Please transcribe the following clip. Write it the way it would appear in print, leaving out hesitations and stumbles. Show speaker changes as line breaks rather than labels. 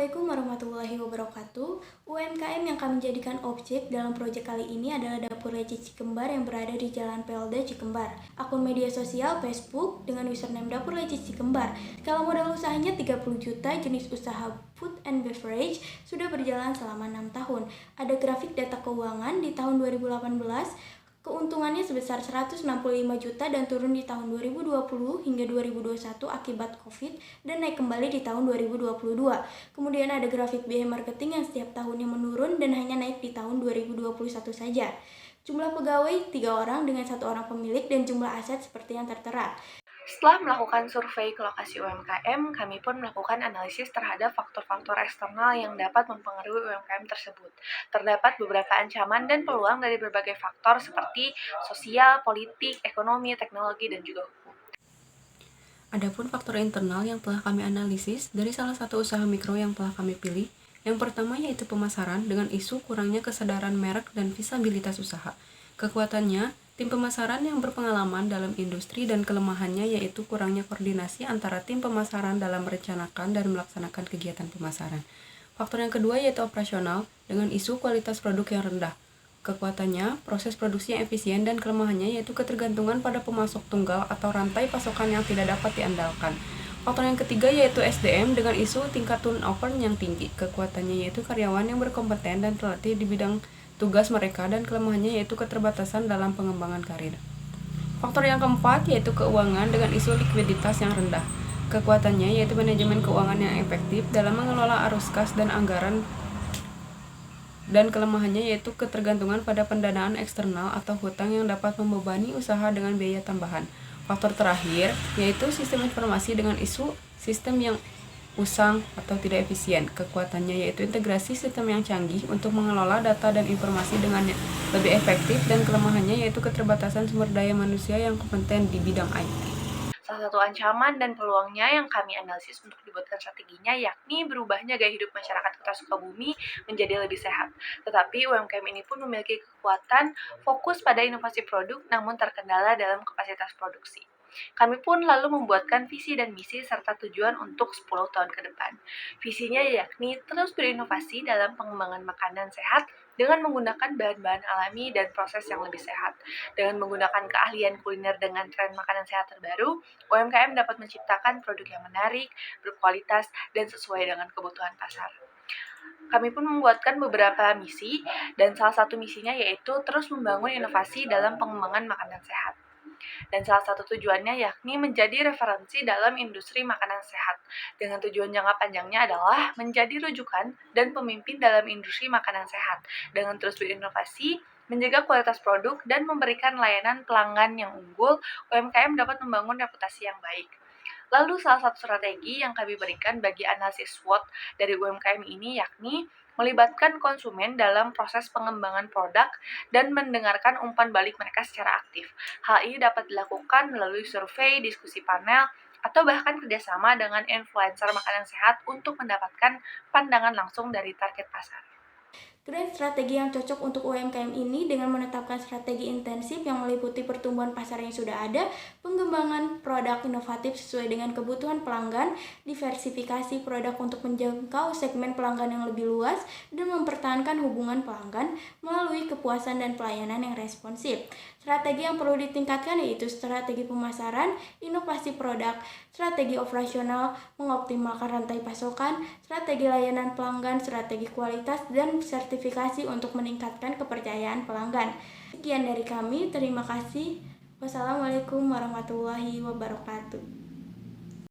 Assalamualaikum warahmatullahi wabarakatuh. UMKM yang kami jadikan objek dalam proyek kali ini adalah Dapur Leci Cikembar yang berada di Jalan PLD Cikembar. Akun media sosial Facebook dengan username Dapur Leci Cikembar. Kalau modal usahanya 30 juta, jenis usaha food and beverage, sudah berjalan selama 6 tahun. Ada grafik data keuangan di tahun 2018. Keuntungannya sebesar 165 juta dan turun di tahun 2020 hingga 2021 akibat COVID dan naik kembali di tahun 2022. Kemudian ada grafik biaya marketing yang setiap tahunnya menurun dan hanya naik di tahun 2021 saja. Jumlah pegawai 3 orang dengan 1 orang pemilik dan jumlah aset seperti yang tertera.
Setelah melakukan survei ke lokasi UMKM, kami pun melakukan analisis terhadap faktor-faktor eksternal yang dapat mempengaruhi UMKM tersebut. Terdapat beberapa ancaman dan peluang dari berbagai faktor seperti sosial, politik, ekonomi, teknologi, dan juga hukum.
Adapun faktor internal yang telah kami analisis dari salah satu usaha mikro yang telah kami pilih, yang pertama yaitu pemasaran dengan isu kurangnya kesadaran merek dan visibilitas usaha. Kekuatannya, tim pemasaran yang berpengalaman dalam industri dan kelemahannya yaitu kurangnya koordinasi antara tim pemasaran dalam merencanakan dan melaksanakan kegiatan pemasaran. Faktor yang kedua yaitu operasional dengan isu kualitas produk yang rendah. Kekuatannya, proses produksi yang efisien dan kelemahannya yaitu ketergantungan pada pemasok tunggal atau rantai pasokan yang tidak dapat diandalkan. Faktor yang ketiga yaitu SDM dengan isu tingkat turnover yang tinggi. Kekuatannya yaitu karyawan yang berkompeten dan terlatih di bidang tugas mereka dan kelemahannya yaitu keterbatasan dalam pengembangan karir. Faktor yang keempat yaitu keuangan dengan isu likuiditas yang rendah. Kekuatannya yaitu manajemen keuangan yang efektif dalam mengelola arus kas dan anggaran, dan kelemahannya yaitu ketergantungan pada pendanaan eksternal atau hutang yang dapat membebani usaha dengan biaya tambahan. Faktor terakhir yaitu sistem informasi dengan isu sistem yang usang atau tidak efisien. Kekuatannya yaitu integrasi sistem yang canggih untuk mengelola data dan informasi dengan lebih efektif, dan kelemahannya yaitu keterbatasan sumber daya manusia yang kompeten di bidang IT.
Salah satu ancaman dan peluangnya yang kami analisis untuk dibuatkan strateginya yakni berubahnya gaya hidup masyarakat Kota Sukabumi menjadi lebih sehat. Tetapi UMKM ini pun memiliki kekuatan fokus pada inovasi produk namun terkendala dalam kapasitas produksi. Kami pun lalu membuatkan visi dan misi serta tujuan untuk 10 tahun ke depan. Visinya yakni terus berinovasi dalam pengembangan makanan sehat dengan menggunakan bahan-bahan alami dan proses yang lebih sehat. Dengan menggunakan keahlian kuliner dengan tren makanan sehat terbaru, UMKM dapat menciptakan produk yang menarik, berkualitas, dan sesuai dengan kebutuhan pasar. Kami pun membuatkan beberapa misi, dan salah satu misinya yaitu terus membangun inovasi dalam pengembangan makanan sehat. Dan salah satu tujuannya yakni menjadi referensi dalam industri makanan sehat. Dengan tujuan jangka panjangnya adalah menjadi rujukan dan pemimpin dalam industri makanan sehat. Dengan terus berinovasi, menjaga kualitas produk, dan memberikan layanan pelanggan yang unggul, UMKM dapat membangun reputasi yang baik. Lalu salah satu strategi yang kami berikan bagi analisis SWOT dari UMKM ini yakni melibatkan konsumen dalam proses pengembangan produk dan mendengarkan umpan balik mereka secara aktif. Hal ini dapat dilakukan melalui survei, diskusi panel, atau bahkan kerjasama dengan influencer makanan sehat untuk mendapatkan pandangan langsung dari target pasar.
Grand strategi yang cocok untuk UMKM ini dengan menetapkan strategi intensif yang meliputi pertumbuhan pasar yang sudah ada, pengembangan produk inovatif sesuai dengan kebutuhan pelanggan, diversifikasi produk untuk menjangkau segmen pelanggan yang lebih luas, dan mempertahankan hubungan pelanggan melalui kepuasan dan pelayanan yang responsif. Strategi yang perlu ditingkatkan yaitu strategi pemasaran, inovasi produk, strategi operasional, mengoptimalkan rantai pasokan, strategi layanan pelanggan, strategi kualitas, dan sertifikasi untuk meningkatkan kepercayaan pelanggan. Sekian dari kami, terima kasih. Wassalamualaikum warahmatullahi wabarakatuh.